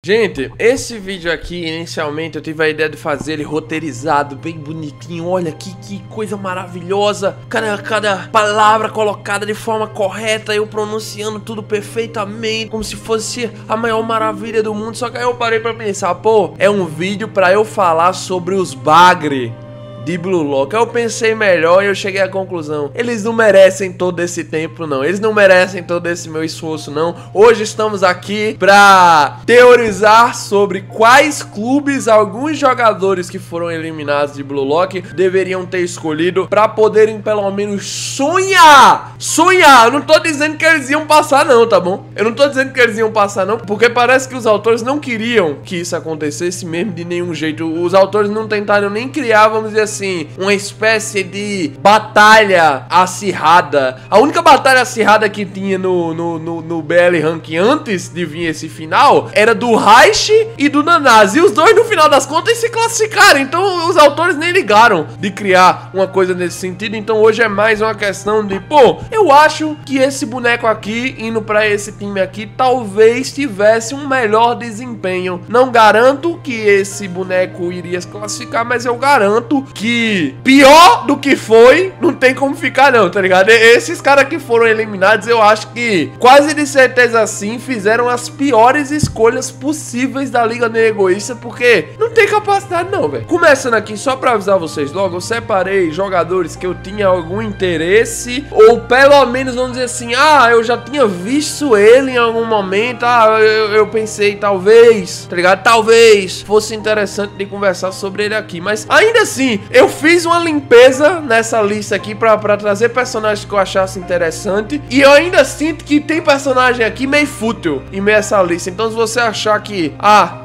Gente, esse vídeo aqui, inicialmente, eu tive a ideia de fazer ele roteirizado, bem bonitinho. Olha que coisa maravilhosa. Cada palavra colocada de forma correta, eu pronunciando tudo perfeitamente, como se fosse a maior maravilha do mundo. Só que aí eu parei pra pensar, pô, é um vídeo pra eu falar sobre os bagre de Blue Lock. Eu pensei melhor e eu cheguei à conclusão: eles não merecem todo esse tempo, não. Eles não merecem todo esse meu esforço, não. Hoje estamos aqui pra teorizar sobre quais clubes alguns jogadores que foram eliminados de Blue Lock deveriam ter escolhido pra poderem pelo menos sonhar. Sonhar! Eu não tô dizendo que eles iam passar, não, tá bom? Eu não tô dizendo que eles iam passar, não, porque parece que os autores não queriam que isso acontecesse mesmo de nenhum jeito. Os autores não tentaram nem criar, vamos dizer assim, uma espécie de batalha acirrada. A única batalha acirrada que tinha no BL Rank antes de vir esse final era do Reich e do Nanaz. E os dois, no final das contas, se classificaram. Então os autores nem ligaram de criar uma coisa nesse sentido. Então hoje é mais uma questão de, pô, eu acho que esse boneco aqui, indo pra esse time aqui, talvez tivesse um melhor desempenho. Não garanto que esse boneco iria se classificar, mas eu garanto que pior do que foi, não tem como ficar não, tá ligado? Esses caras que foram eliminados, eu acho que quase de certeza sim fizeram as piores escolhas possíveis da Liga Negra Egoísta, porque não tem capacidade não, velho. Começando aqui, só pra avisar vocês logo, eu separei jogadores que eu tinha algum interesse, ou pelo menos, vamos dizer assim, eu já tinha visto ele em algum momento, eu pensei, talvez, tá ligado? Talvez fosse interessante de conversar sobre ele aqui, mas ainda assim, eu fiz uma limpeza nessa lista aqui pra trazer personagens que eu achasse interessante, e eu ainda sinto que tem personagem aqui meio fútil em meio a essa lista. Então se você achar que,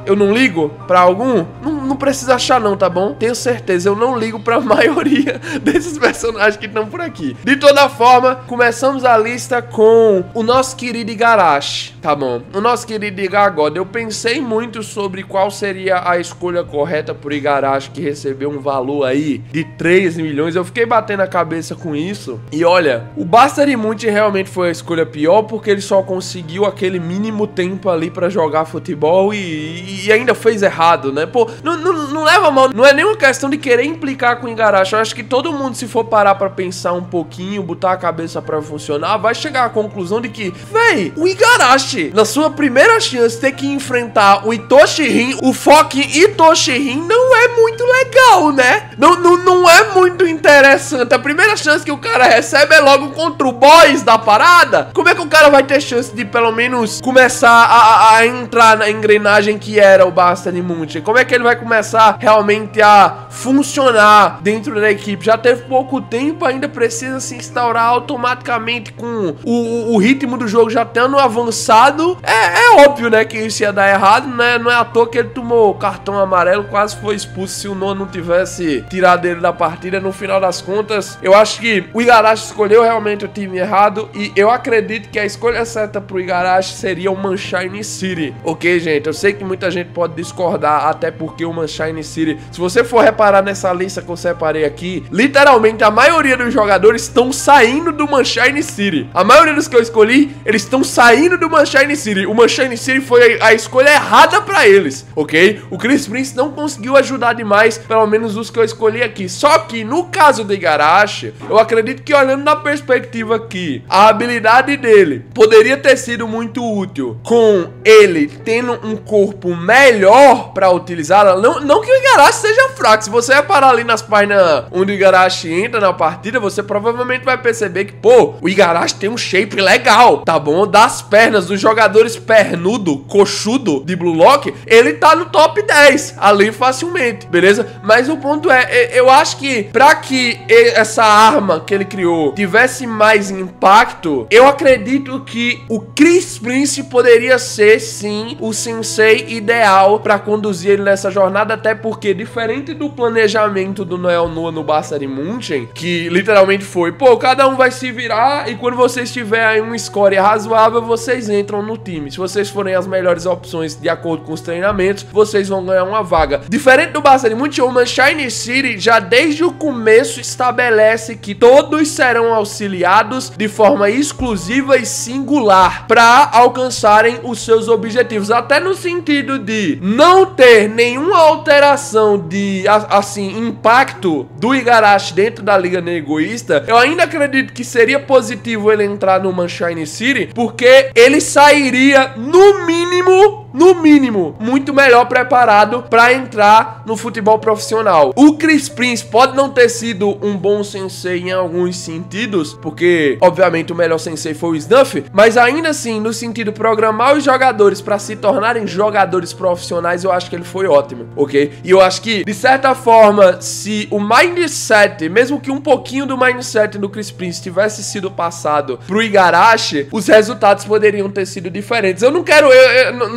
eu não ligo pra algum, não precisa achar não, tá bom? Tenho certeza, eu não ligo pra maioria desses personagens que estão por aqui. De toda forma, começamos a lista com o nosso querido Igarashi, tá bom? O nosso querido Igagod. Eu pensei muito sobre qual seria a escolha correta por Igarashi, que recebeu um valor aí de 3 milhões. Eu fiquei batendo a cabeça com isso. E olha, o Bastarimunti realmente foi a escolha pior, porque ele só conseguiu aquele mínimo tempo ali pra jogar futebol e ainda fez errado, né? Pô, não leva mal. Não é nenhuma questão de querer implicar com o Igarashi. Eu acho que todo mundo, se for parar pra pensar um pouquinho, botar a cabeça pra funcionar, vai chegar à conclusão de que, véi, o Igarashi, na sua primeira chance, ter que enfrentar o Itoshirin, o fucking Itoshirin, não é muito legal, né? Não é muito interessante. A primeira chance que o cara recebe é logo contra o boss da parada. Como é que o cara vai ter chance de pelo menos começar a entrar na engrenagem que era o Bastarimunti? Como é que ele vai começar realmente a funcionar dentro da equipe? Já teve pouco tempo, ainda precisa se instaurar automaticamente com o ritmo do jogo já tendo avançado. É óbvio, né, que isso ia dar errado, né? Não é à toa que ele tomou cartão amarelo, quase foi expulso se o Noah não tivesse tirado ele da partida. No final das contas, eu acho que o Igarashi escolheu realmente o time errado, e eu acredito que a escolha certa pro Igarashi seria o Sunshine City. Ok, gente? Eu sei que muita gente pode discordar, até porque o Sunshine City, se você for reparar nessa lista que eu separei aqui, literalmente a maioria dos jogadores estão saindo do Sunshine City. A maioria dos que eu escolhi, eles estão saindo do Sunshine City. O Sunshine City foi a escolha errada pra eles, ok? O Chris Prince não conseguiu ajudar demais, pelo menos os que eu escolhi aqui. Só que no caso do Igarashi, eu acredito que, olhando na perspectiva aqui, a habilidade dele poderia ter sido muito útil, com ele tendo um corpo melhor pra utilizá-la. Não que o Igarashi seja fraco. Se você reparar ali nas páginas onde o Igarashi entra na partida, você provavelmente vai perceber que, pô, o Igarashi tem um shape legal, tá bom? Das pernas dos jogadores pernudo, coxudo de Blue Lock, ele tá no top 10 ali facilmente, beleza? Mas o ponto é, eu acho que pra que essa arma que ele criou tivesse mais impacto, eu acredito que o Chris Prince poderia ser, sim, o sensei ideal pra conduzir ele nessa jornada jornada, até porque, diferente do planejamento do Noel Noah no Barça de München, que literalmente foi, pô, cada um vai se virar e quando vocês tiverem um score razoável, vocês entram no time. Se vocês forem as melhores opções de acordo com os treinamentos, vocês vão ganhar uma vaga. Diferente do Barça de München, o Manchester City já desde o começo estabelece que todos serão auxiliados de forma exclusiva e singular para alcançarem os seus objetivos, até no sentido de não ter nenhuma alteração de, assim, impacto do Igarashi dentro da Liga Negoísta. Eu ainda acredito que seria positivo ele entrar no Manchester City, porque ele sairia, no mínimo, muito melhor preparado para entrar no futebol profissional. O Chris Prince pode não ter sido um bom sensei em alguns sentidos, porque, obviamente, o melhor sensei foi o Snuff, mas ainda assim, no sentido de programar os jogadores para se tornarem jogadores profissionais, eu acho que ele foi ótimo, ok? E eu acho que, de certa forma, se o mindset, mesmo que um pouquinho do mindset do Chris Prince tivesse sido passado pro Igarashi, os resultados poderiam ter sido diferentes. Eu não quero,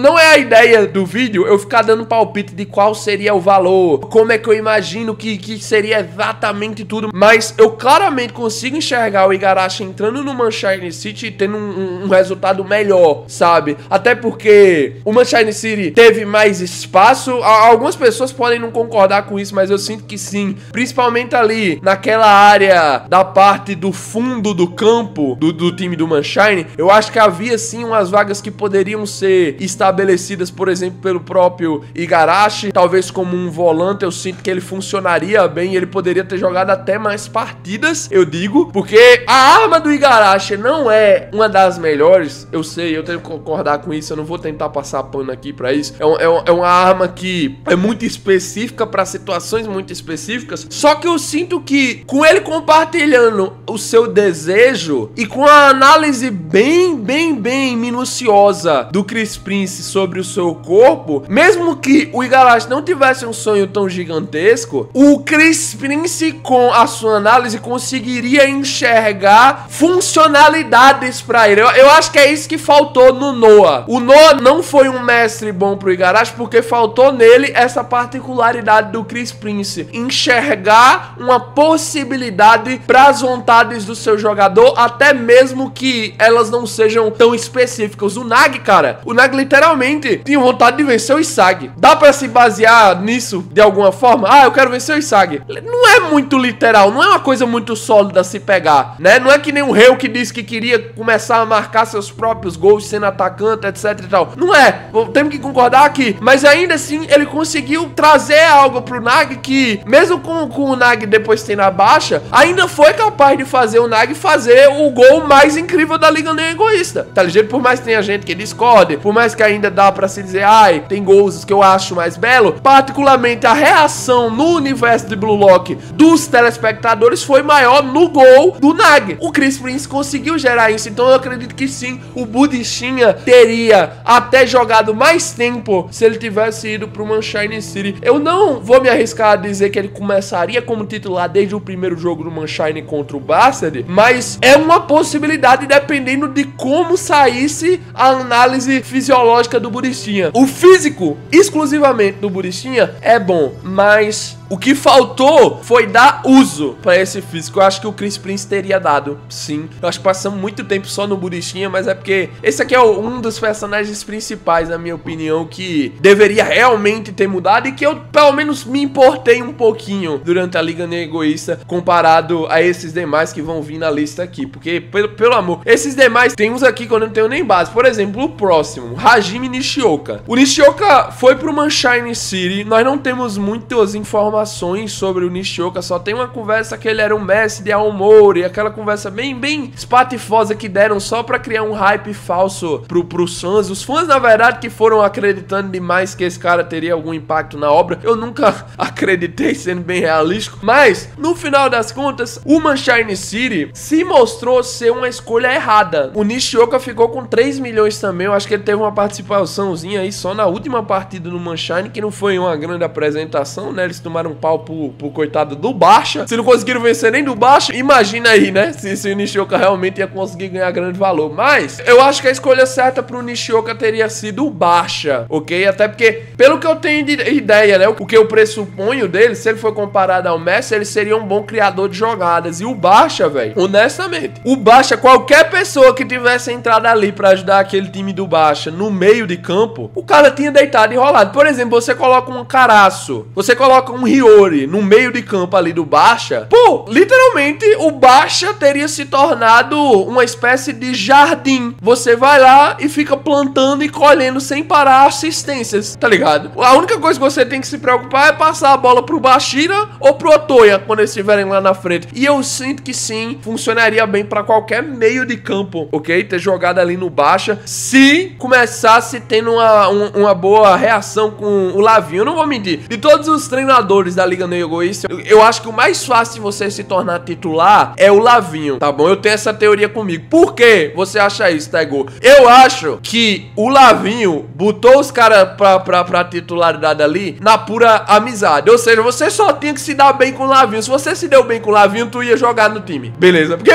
não é a ideia do vídeo eu ficar dando palpite de qual seria o valor, como é que eu imagino que seria exatamente tudo, mas eu claramente consigo enxergar o Igarashi entrando no Manchester City e tendo um resultado melhor, sabe? Até porque o Manchester City teve mais espaço. Algumas pessoas podem não concordar com isso, mas eu sinto que sim, principalmente ali naquela área da parte do fundo do campo do time do Manchester. Eu acho que havia sim umas vagas que poderiam ser estabelecidas, por exemplo, pelo próprio Igarashi, talvez como um volante. Eu sinto que ele funcionaria bem, ele poderia ter jogado até mais partidas, eu digo, porque a arma do Igarashi não é uma das melhores, eu sei, eu tenho que concordar com isso, eu não vou tentar passar pano aqui pra isso, é uma arma que é muito específica pra situações muito específicas, só que eu sinto que com ele compartilhando o seu desejo e com a análise bem minuciosa do Chris Prince sobre o seu corpo, mesmo que o Igarashi não tivesse um sonho tão gigantesco, o Chris Prince, com a sua análise, conseguiria enxergar funcionalidades pra ele. Eu acho que é isso que faltou no Noah. O Noah não foi um mestre bom pro Igarashi porque faltou nele essa particularidade do Chris Prince, enxergar uma possibilidade para as vontades do seu jogador, até mesmo que elas não sejam tão específicas. O Nag, cara, o Nag literalmente tinha vontade de vencer o Isagi. Dá pra se basear nisso de alguma forma? Ah, eu quero vencer o Isagi. Não é muito literal, não é uma coisa muito sólida a se pegar, né? Não é que nem o Reu que disse que queria começar a marcar seus próprios gols sendo atacante, etc e tal. Não é, temos que concordar aqui. Mas ainda assim, ele conseguiu trazer algo pro Nag que, mesmo com o Nag depois tendo a baixa, ainda foi capaz de fazer o Nag fazer o gol mais incrível da Liga Negoísta, tá ligado? Por mais que tenha gente que discorde, por mais que ainda dá pra se dizer, ai, tem gols que eu acho mais belo, particularmente a reação no universo de Blue Lock dos telespectadores foi maior no gol do Nag. O Chris Prince conseguiu gerar isso, então eu acredito que sim, o Budichinha teria até jogado mais tempo se ele tivesse ido pro Manchester City. Eu não vou me arriscar a dizer que ele começaria como titular desde o primeiro jogo do Manchester contra o Bastard, mas é uma possibilidade dependendo de como saísse a análise fisiológica do Budichinha. O físico, exclusivamente do Budichinha, é bom, mas o que faltou foi dar uso pra esse físico. Eu acho que o Chris Prince teria dado, sim. Eu acho que passamos muito tempo só no Budichinha, mas é porque esse aqui é um dos personagens principais, na minha opinião, que deveria realmente ter mudado e que eu, pelo menos, me importei um pouquinho durante a Liga Negoísta comparado a esses demais que vão vir na lista aqui. Porque, pelo amor, esses demais, tem uns aqui que eu não tenho nem base. Por exemplo, o próximo, Hajime Nishioka. O Nishioka foi pro Manchester City. Nós não temos muitas informações sobre o Nishioka, só tem uma conversa que ele era um mestre de Aomori, aquela conversa bem espatifosa que deram só pra criar um hype falso pros fãs. Os fãs, na verdade, que foram acreditando demais que esse cara teria algum impacto na obra. Eu nunca acreditei, sendo bem realístico, mas no final das contas, o Manchester City se mostrou ser uma escolha errada. O Nishioka ficou com 3 milhões também. Eu acho que ele teve uma participaçãozinha aí só na última partida no Manchester, que não foi uma grande apresentação, né? Eles tomaram deram um pau pro coitado do Baixa. Se não conseguiram vencer nem do Baixa, imagina aí, né? Se o Nishioka realmente ia conseguir ganhar grande valor. Mas eu acho que a escolha certa pro Nishioka teria sido o Baixa, ok? Até porque, pelo que eu tenho de ideia, né? O que eu pressuponho dele, se ele for comparado ao Messi, ele seria um bom criador de jogadas. E o Baixa, velho, honestamente, o Baixa, qualquer pessoa que tivesse entrado ali pra ajudar aquele time do Baixa no meio de campo, o cara tinha deitado e rolado. Por exemplo, você coloca um Caraço, você coloca um Hiyori no meio de campo ali do Baixa, pô, literalmente o Baixa teria se tornado uma espécie de jardim. Você vai lá e fica plantando e colhendo sem parar assistências, tá ligado? A única coisa que você tem que se preocupar é passar a bola pro Bashira ou pro Otoya quando eles estiverem lá na frente. E eu sinto que sim, funcionaria bem pra qualquer meio de campo, ok? Ter jogado ali no Baixa, se começasse tendo uma boa reação com o Lavinho. Eu não vou mentir, de todos os treinadores da Liga Neo Egoísta, eu acho que o mais fácil de você se tornar titular é o Lavinho, tá bom? Eu tenho essa teoria comigo. Por que você acha isso, Tego? Eu acho que o Lavinho botou os caras pra titularidade ali na pura amizade. Ou seja, você só tinha que se dar bem com o Lavinho. Se você se deu bem com o Lavinho, tu ia jogar no time. Beleza? Porque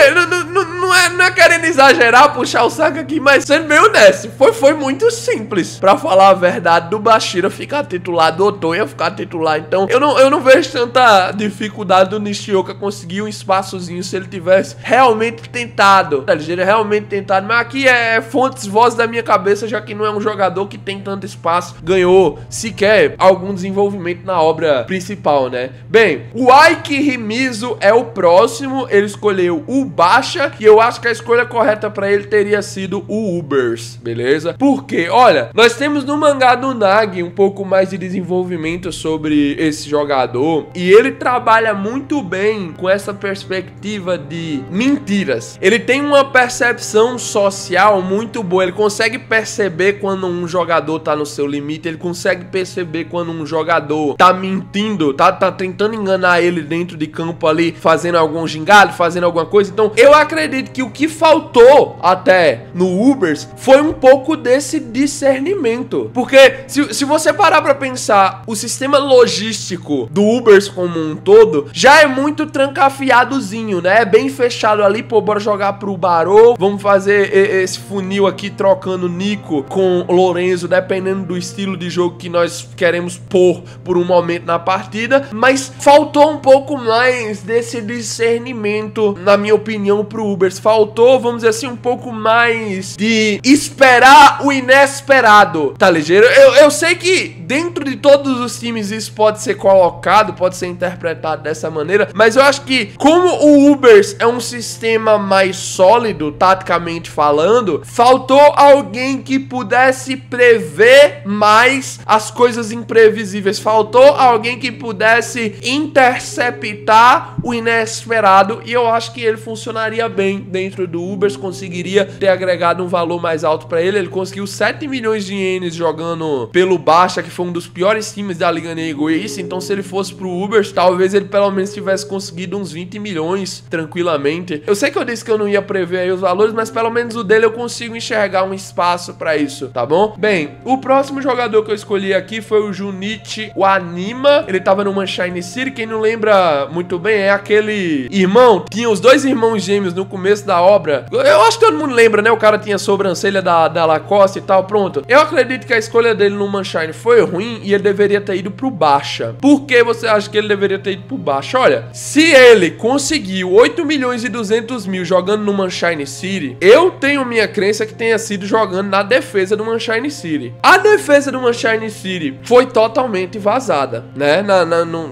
não é querendo exagerar, puxar o saco aqui, mas sendo bem honesto, foi muito simples, pra falar a verdade, do Bashira ficar titular, do Otoya ficar titular. Então, eu não vejo tanta dificuldade do Nishioka conseguir um espaçozinho se ele tivesse realmente tentado. Ele realmente tentado, mas aqui é fontes, vozes da minha cabeça, já que não é um jogador que tem tanto espaço, ganhou sequer algum desenvolvimento na obra principal, né? Bem, o Aiki Himizu é o próximo, ele escolheu o Baixa, e eu acho que a escolha correta pra ele teria sido o Ubers, beleza? Porque, olha, nós temos no mangá do Nagi um pouco mais de desenvolvimento sobre esse jogador, e ele trabalha muito bem com essa perspectiva de mentiras. Ele tem uma percepção social muito boa, ele consegue perceber quando um jogador tá no seu limite, ele consegue perceber quando um jogador tá mentindo, tá tentando enganar ele dentro de campo ali, fazendo algum gingado, fazendo alguma coisa. Então, eu acredito que o que faltou até no Ubers foi um pouco desse discernimento. Porque se você parar pra pensar, o sistema logístico do Ubers como um todo já é muito trancafiadozinho, né? É bem fechado ali, pô, bora jogar pro Barô, vamos fazer esse funil aqui trocando Nico com Lorenzo, dependendo do estilo de jogo que nós queremos pôr por um momento na partida, mas faltou um pouco mais desse discernimento, na minha opinião, pro Ubers. Faltou, vamos dizer assim, um pouco mais de esperar o inesperado, tá ligeiro? Eu sei que dentro de todos os times isso pode ser colocado, pode ser interpretado dessa maneira, mas eu acho que como o Ubers é um sistema mais sólido, taticamente falando, faltou alguém que pudesse prever mais as coisas imprevisíveis, faltou alguém que pudesse interceptar o inesperado, e eu acho que ele funcionaria bem dentro do Ubers, conseguiria ter agregado um valor mais alto pra ele. Ele conseguiu 7 milhões de ienes jogando pelo Baixa, que foi um dos piores times da Liga Neo Egoísta, então se ele fosse pro Ubers, talvez ele pelo menos tivesse conseguido uns 20 milhões tranquilamente. Eu sei que eu disse que eu não ia prever aí os valores, mas pelo menos o dele eu consigo enxergar um espaço pra isso, tá bom? Bem, o próximo jogador que eu escolhi aqui foi o Junichi Wanima. Ele tava no Sunshine City, quem não lembra muito bem, é aquele irmão, tinha os dois irmãos gêmeos no começo da obra. Eu acho que todo mundo lembra, né? O cara tinha sobrancelha da Lacoste e tal, pronto. Eu acredito que a escolha dele no Sunshine foi ruim e ele deveria ter ido pro Baixa. Por que você acha que ele deveria ter ido pro Baixa? Olha, se ele conseguiu 8 milhões e 200 mil jogando no Sunshine City, eu tenho minha crença que tenha sido jogando na defesa do Sunshine City. A defesa do Sunshine City foi totalmente vazada, né?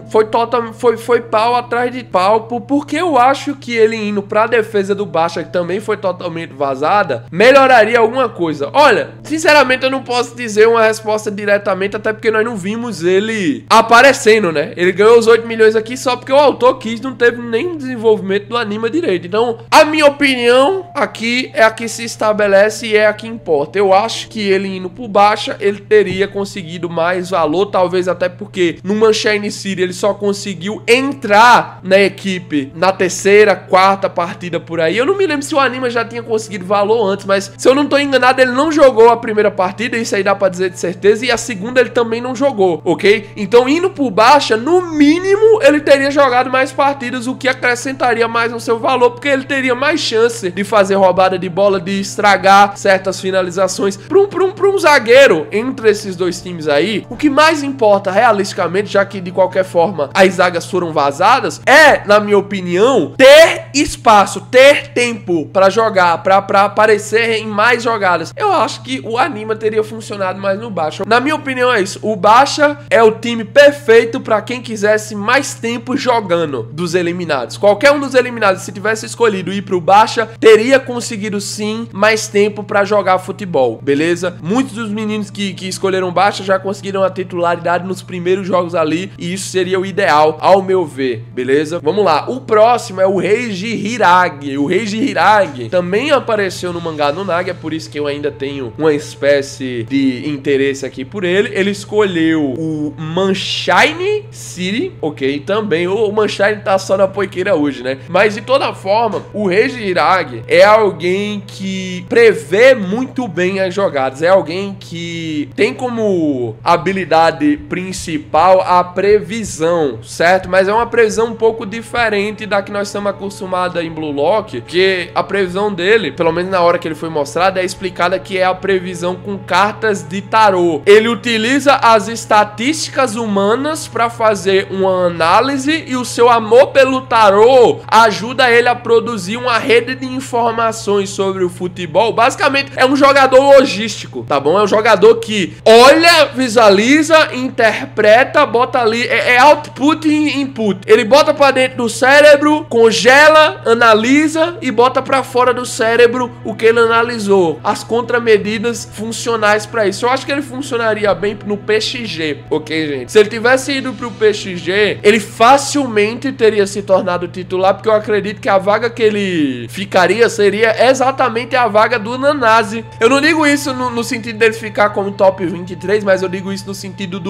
Foi pau atrás de pau, porque eu acho que ele indo pra defesa do Baixa, que também foi totalmente vazada, melhoraria alguma coisa. Olha, sinceramente eu não posso dizer uma resposta diretamente, até porque nós não vimos ele aparecendo, né? Ele ganhou os 8 milhões aqui só porque o autor quis, não teve nem desenvolvimento do anime direito. Então, a minha opinião aqui é a que se estabelece e é a que importa. Eu acho que ele indo pro Baixa, ele teria conseguido mais valor, talvez até porque no Sunshine City ele só conseguiu entrar na equipe na terceira, quarta partida por aí. Eu não me lembro se o Anima já tinha conseguido valor antes, mas se eu não tô enganado, ele não jogou a primeira partida, isso aí dá pra dizer de certeza, e a segunda ele também não jogou, ok? Então, indo pro Baixa, Baixa, no mínimo, ele teria jogado mais partidas, o que acrescentaria mais no seu valor, porque ele teria mais chance de fazer roubada de bola, de estragar certas finalizações. Para um zagueiro entre esses dois times aí, o que mais importa realisticamente, já que de qualquer forma as zagas foram vazadas, é, na minha opinião, ter espaço, ter tempo para jogar, para aparecer em mais jogadas. Eu acho que o Anima teria funcionado mais no Baixa. Na minha opinião é isso. O Baixa é o time perfeito para quem quisesse mais tempo jogando dos eliminados. Qualquer um dos eliminados, se tivesse escolhido ir pro Baixa, teria conseguido sim mais tempo para jogar futebol, beleza? Muitos dos meninos que escolheram Baixa já conseguiram a titularidade nos primeiros jogos ali, e isso seria o ideal, ao meu ver, beleza? Vamos lá, o próximo é o Reiji Hiragi. O Reiji Hiragi também apareceu no mangá no Nagi, é por isso que eu ainda tenho uma espécie de interesse aqui por ele. Ele escolheu o Manshine City, ok? Também o Manshine tá só na poiqueira hoje, né? Mas de toda forma, o Reiji Hiragi é alguém que prevê muito bem as jogadas, é alguém que tem como habilidade principal a previsão, certo? Mas é uma previsão um pouco diferente da que nós estamos acostumados em Blue Lock, que a previsão dele, pelo menos na hora que ele foi mostrado, é explicada que é a previsão com cartas de tarô. Ele utiliza as estatísticas humanas para fazer uma análise, e o seu amor pelo tarô ajuda ele a produzir uma rede de informações sobre o futebol. Basicamente é um jogador logístico, tá bom? É um jogador que olha, visualiza, interpreta, bota ali, é output e input. Ele bota para dentro do cérebro, congela, analisa e bota para fora do cérebro o que ele analisou, as contramedidas funcionais para isso. Eu acho que ele funcionaria bem no PXG, ok, gente? Se ele tivesse ido pro PXG, ele facilmente teria se tornado titular, porque eu acredito que a vaga que ele ficaria seria exatamente a vaga do Nanase. Eu não digo isso no sentido dele ficar como top 23, mas eu digo isso no sentido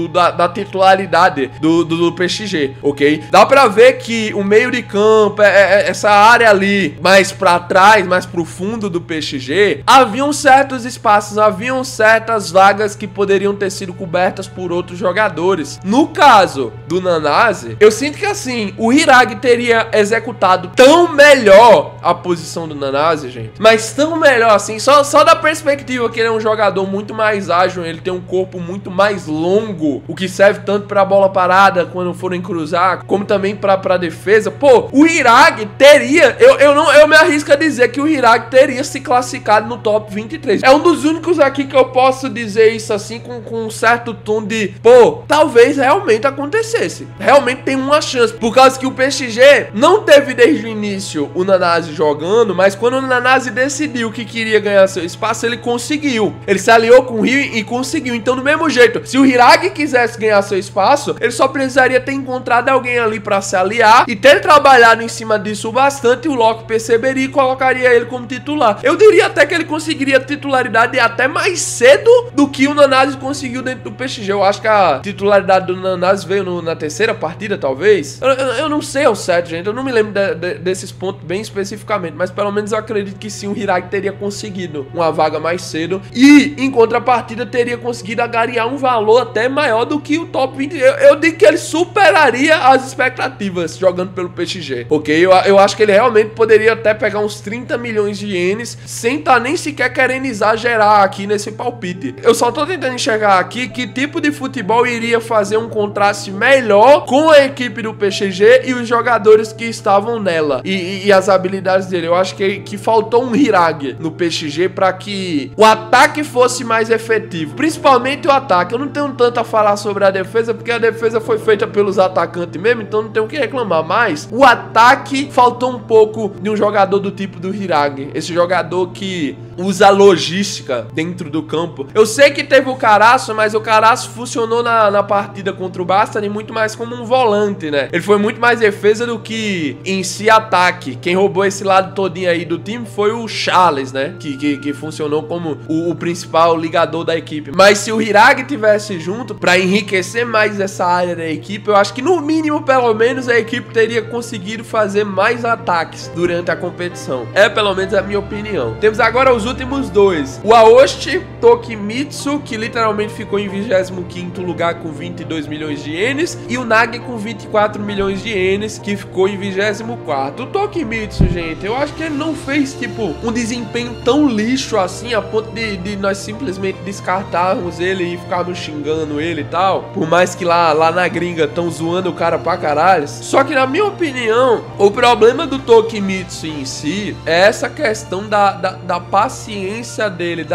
da titularidade do PXG, ok? Dá pra ver que o meio de campo, essa área ali mais pra trás, mais pro fundo do PXG, haviam certos espaços, haviam certas vagas que poderiam ter sido cobertas por outros jogadores. No caso do Nanase, eu sinto que assim, o Hiragi teria executado tão melhor a posição do Nanase, gente, mas tão melhor assim, só da perspectiva que ele é um jogador muito mais ágil, ele tem um corpo muito mais longo, o que serve tanto pra bola parada quando forem cruzar, como também pra defesa. Pô, o Hiragi teria, eu me arrisco a dizer que o Hiragi teria se classificado no top 23. É um dos únicos aqui que eu posso dizer isso assim com um certo tom de, pô, talvez realmente acontecesse. Realmente tem uma chance, por causa que o PXG não teve desde o início o Nanase jogando, mas quando o Nanase decidiu que queria ganhar seu espaço, ele conseguiu. Ele se aliou com o Rio e conseguiu. Então, do mesmo jeito, se o Hiragi quisesse ganhar seu espaço, ele só precisaria ter encontrado alguém ali pra se aliar e ter trabalhado em cima disso bastante, e o Loki perceberia e colocaria ele como titular. Eu diria até que ele conseguiria titularidade até mais cedo do que o Nanase conseguiu dentro do PXG. Eu acho que a titularidade do Nanase veio na terceira partida, talvez. Eu não sei ao certo, gente. Eu não me lembro desses pontos bem especificamente, mas pelo menos eu acredito que sim, o Hiragi teria conseguido uma vaga mais cedo e, em contrapartida, teria conseguido agariar um valor até maior do que o top 20. Eu digo que ele superaria as expectativas jogando pelo PXG, ok? Eu acho que ele realmente poderia até pegar uns 30 milhões de ienes sem estar nem sequer querendo exagerar aqui nesse palpite. Eu só tô tentando enxergar aqui que tipo de futebol iria fazer um contraste melhor com a equipe do PXG e os jogadores que estavam nela e as habilidades dele. Eu acho que faltou um Hiragi no PXG para que o ataque fosse mais efetivo, principalmente o ataque. Eu não tenho tanto a falar sobre a defesa, porque a defesa foi feita pelos atacantes mesmo, então não tenho o que reclamar, mas o ataque faltou um pouco de um jogador do tipo do Hiragi, esse jogador que usa a logística dentro do campo. Eu sei que teve o Caraço, mas o Caraço funcionou na partida contra o Bastard muito mais como um volante, né? Ele foi muito mais defesa do que em si ataque. Quem roubou esse lado todinho aí do time foi o Charles, né? Que funcionou como o principal ligador da equipe. Mas se o Hiragi tivesse junto, pra enriquecer mais essa área da equipe, eu acho que no mínimo, pelo menos, a equipe teria conseguido fazer mais ataques durante a competição. É pelo menos a minha opinião. Temos agora os últimos dois. O Aoshi Tokimitsu, que literalmente ficou em 25º lugar com 22 milhões de ienes, e o Nagi com 24 milhões de ienes, que ficou em 24º. O Tokimitsu, gente, eu acho que ele não fez, tipo, um desempenho tão lixo assim, a ponto de nós simplesmente descartarmos ele e ficarmos xingando ele e tal. Por mais que lá na gringa estão zoando o cara pra caralho. Só que, na minha opinião, o problema do Tokimitsu em si é essa questão da paciência dele,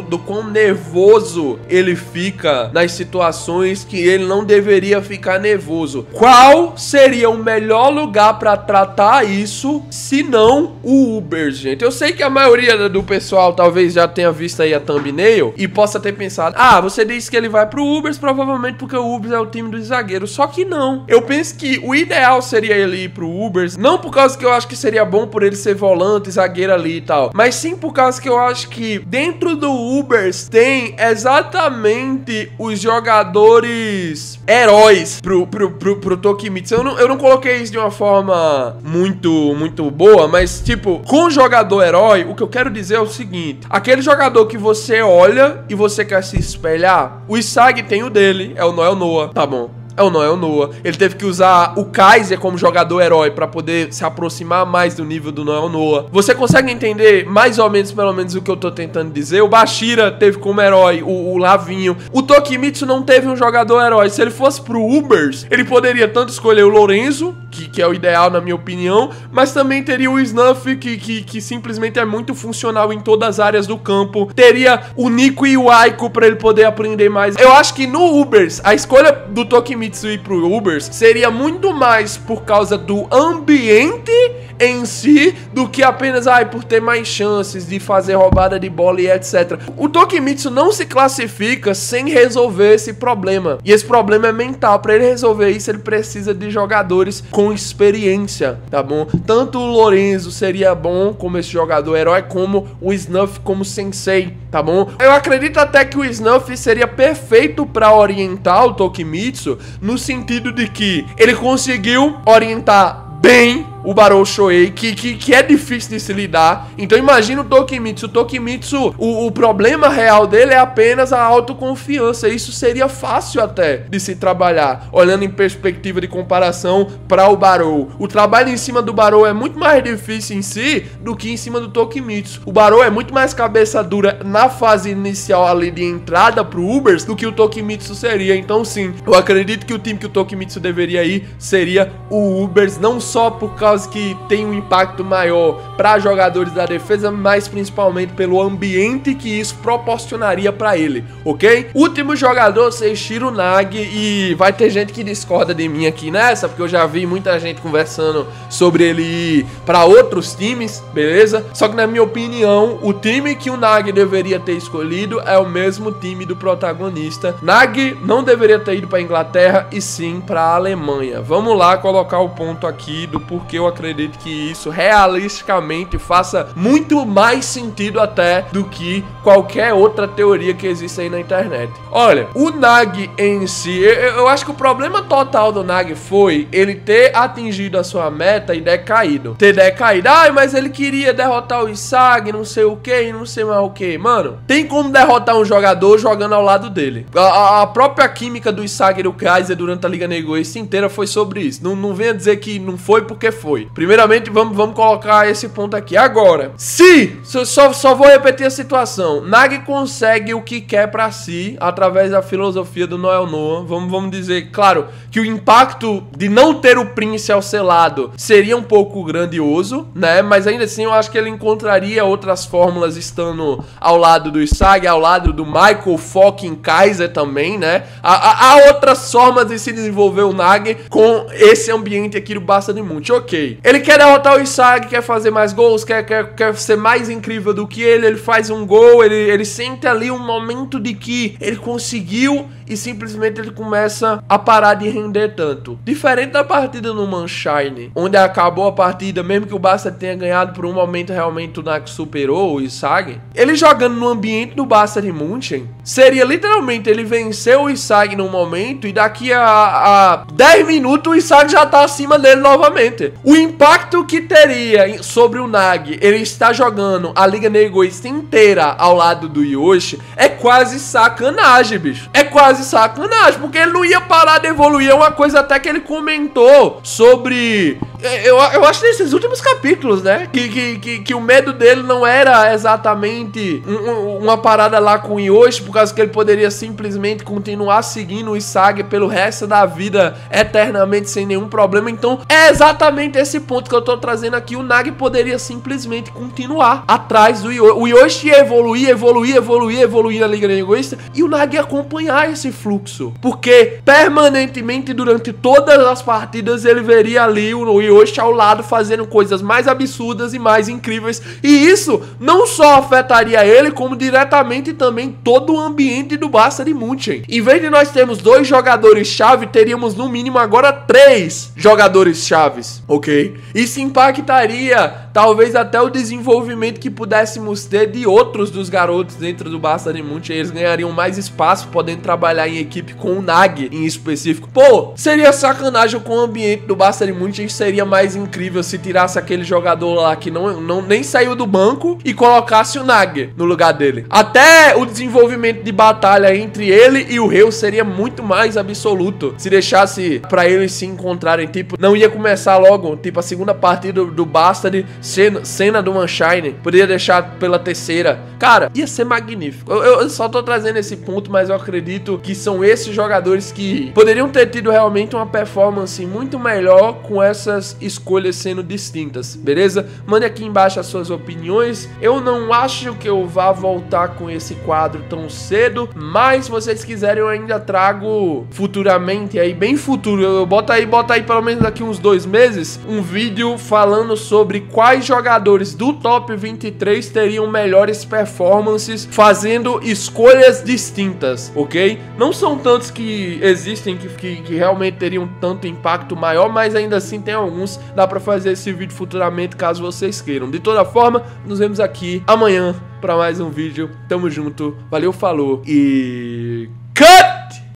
do quão nervoso ele fica nas situações que ele não deveria ficar nervoso. Qual seria o melhor lugar pra tratar isso, se não o Uber, gente? Eu sei que a maioria do pessoal talvez já tenha visto aí a thumbnail e possa ter pensado, você disse que ele vai pro Uber, provavelmente porque o Uber é o time dos zagueiros. Só que não. Eu penso que o ideal seria ele ir pro Uber, não por causa que eu acho que seria bom por ele ser volante, zagueiro ali e tal, mas sim por causa que eu acho que dentro do Uber tem exatamente os jogadores heróis pro Tokimitsu. Eu não coloquei isso de uma forma muito boa, mas tipo, com jogador herói, o que eu quero dizer é o seguinte: aquele jogador que você olha e você quer se espelhar, o Isagi tem o dele, é o Noel Noah, tá bom. É o Noel Noah. Ele teve que usar o Kaiser como jogador herói pra poder se aproximar mais do nível do Noel Noah. Você consegue entender mais ou menos, pelo menos, o que eu tô tentando dizer? O Bashira teve como herói o Lavinho. O Tokimitsu não teve um jogador herói. Se ele fosse pro Ubers, ele poderia tanto escolher o Lorenzo, que é o ideal na minha opinião, mas também teria o Snuff, que simplesmente é muito funcional em todas as áreas do campo. Teria o Nico e o Aiko pra ele poder aprender mais. Eu acho que no Ubers, a escolha do Tokimitsu ir pro Ubers seria muito mais por causa do ambiente em si do que apenas por ter mais chances de fazer roubada de bola e etc. O Tokimitsu não se classifica sem resolver esse problema, e esse problema é mental. Para ele resolver isso, ele precisa de jogadores com experiência, tá bom? Tanto o Lorenzo seria bom como esse jogador herói, como o Snuff como sensei, tá bom? Eu acredito até que o Snuff seria perfeito para orientar o Tokimitsu, no sentido de que ele conseguiu orientar bem o Barou Shoei, que é difícil de se lidar. Então imagina o Tokimitsu. O Tokimitsu, o problema real dele é apenas a autoconfiança. Isso seria fácil até de se trabalhar, olhando em perspectiva de comparação para o Barou. O trabalho em cima do Barou é muito mais difícil em si do que em cima do Tokimitsu. O Barou é muito mais cabeça dura na fase inicial ali de entrada pro Ubers do que o Tokimitsu seria. Então sim, eu acredito que o time que o Tokimitsu deveria ir seria o Ubers, não só por causa que tem um impacto maior para jogadores da defesa, mas principalmente pelo ambiente que isso proporcionaria para ele, ok? Último jogador, Seishiro Nagi, e vai ter gente que discorda de mim aqui nessa, porque eu já vi muita gente conversando sobre ele ir para outros times, beleza? Só que na minha opinião, o time que o Nagi deveria ter escolhido é o mesmo time do protagonista. Nagi não deveria ter ido para Inglaterra e sim para a Alemanha. Vamos lá colocar o ponto aqui do porquê eu acredito que isso realisticamente faça muito mais sentido até do que qualquer outra teoria que existe aí na internet. Olha, o Nagi em si, eu acho que o problema total do Nagi foi ele ter atingido a sua meta e decaído. Mas ele queria derrotar o Isagi, não sei o que, não sei mais o que. Mano, tem como derrotar um jogador jogando ao lado dele. A própria química do Isagi e do Kaiser durante a Liga Negoista inteira foi sobre isso. Não venha dizer que não foi porque foi. Primeiramente, vamos colocar esse ponto aqui. Agora, só vou repetir a situação. Nagi consegue o que quer pra si através da filosofia do Noel Noah. Vamos dizer, claro, que o impacto de não ter o Prince ao seu lado seria um pouco grandioso, né? Mas ainda assim, eu acho que ele encontraria outras fórmulas estando ao lado do Isagi, ao lado do Michael fucking Kaiser também, né? Há outras formas de se desenvolver o Nagi com esse ambiente aqui do Basta de Monte, ok. Ele quer derrotar o Isagi, quer fazer mais gols, quer ser mais incrível do que ele faz um gol, ele sente ali um momento de que ele conseguiu e simplesmente ele começa a parar de render tanto. Diferente da partida no Mannshine, onde acabou a partida, mesmo que o Bastard tenha ganhado por um momento, realmente o Nagi superou o Isagi. Ele jogando no ambiente do Bastard Munchen, seria literalmente ele vencer o Isagi num momento e daqui a 10 minutos o Isagi já tá acima dele novamente. O impacto que teria sobre o Nagi, ele está jogando a Liga Egoísta inteira ao lado do Yoshi, é quase sacanagem, bicho. É quase sacanagem, porque ele não ia parar de evoluir. É uma coisa até que ele comentou sobre... Eu acho nesses últimos capítulos, né? Que o medo dele não era exatamente uma parada lá com o Yoshi, por causa que ele poderia simplesmente continuar seguindo o Isagi pelo resto da vida eternamente sem nenhum problema. Então é exatamente esse ponto que eu tô trazendo aqui. O Nagi poderia simplesmente continuar atrás do Yoshi. O Yoshi ia evoluir na Liga Egoísta e o Nagi ia acompanhar esse fluxo, porque permanentemente durante todas as partidas ele veria ali o Yoshi ao lado fazendo coisas mais absurdas e mais incríveis, e isso não só afetaria ele, como diretamente também todo o ambiente do Bastard Munchen. Em vez de nós termos 2 jogadores-chave, teríamos no mínimo agora 3 jogadores-chaves, ok? Isso impactaria talvez até o desenvolvimento que pudéssemos ter de outros dos garotos dentro do Bastard Munchen. Eles ganhariam mais espaço, podendo trabalhar em equipe com o Nagi em específico. Pô, seria sacanagem com o ambiente do Bastard Munchen. Seria mais incrível se tirasse aquele jogador lá que nem saiu do banco e colocasse o Nagi no lugar dele. Até o desenvolvimento de batalha entre ele e o Ryu seria muito mais absoluto se deixasse pra eles se encontrarem. Tipo, não ia começar logo, tipo, a segunda partida do Bastard, cena do Mannshine, poderia deixar pela terceira. Cara, ia ser magnífico. Eu só tô trazendo esse ponto, mas eu acredito que são esses jogadores que poderiam ter tido realmente uma performance muito melhor com essas escolhas sendo distintas, beleza? Mande aqui embaixo as suas opiniões. Eu não acho que eu vá voltar com esse quadro tão cedo, mas se vocês quiserem eu ainda trago futuramente, aí bem futuro, eu boto aí pelo menos daqui uns 2 meses, um vídeo falando sobre quais jogadores do top 23 teriam melhores performances fazendo escolhas distintas, ok? Não são tantos que existem que realmente teriam tanto impacto maior, mas ainda assim tem alguns. Dá pra fazer esse vídeo futuramente caso vocês queiram. De toda forma, nos vemos aqui amanhã pra mais um vídeo. Tamo junto, valeu, falou e... cut!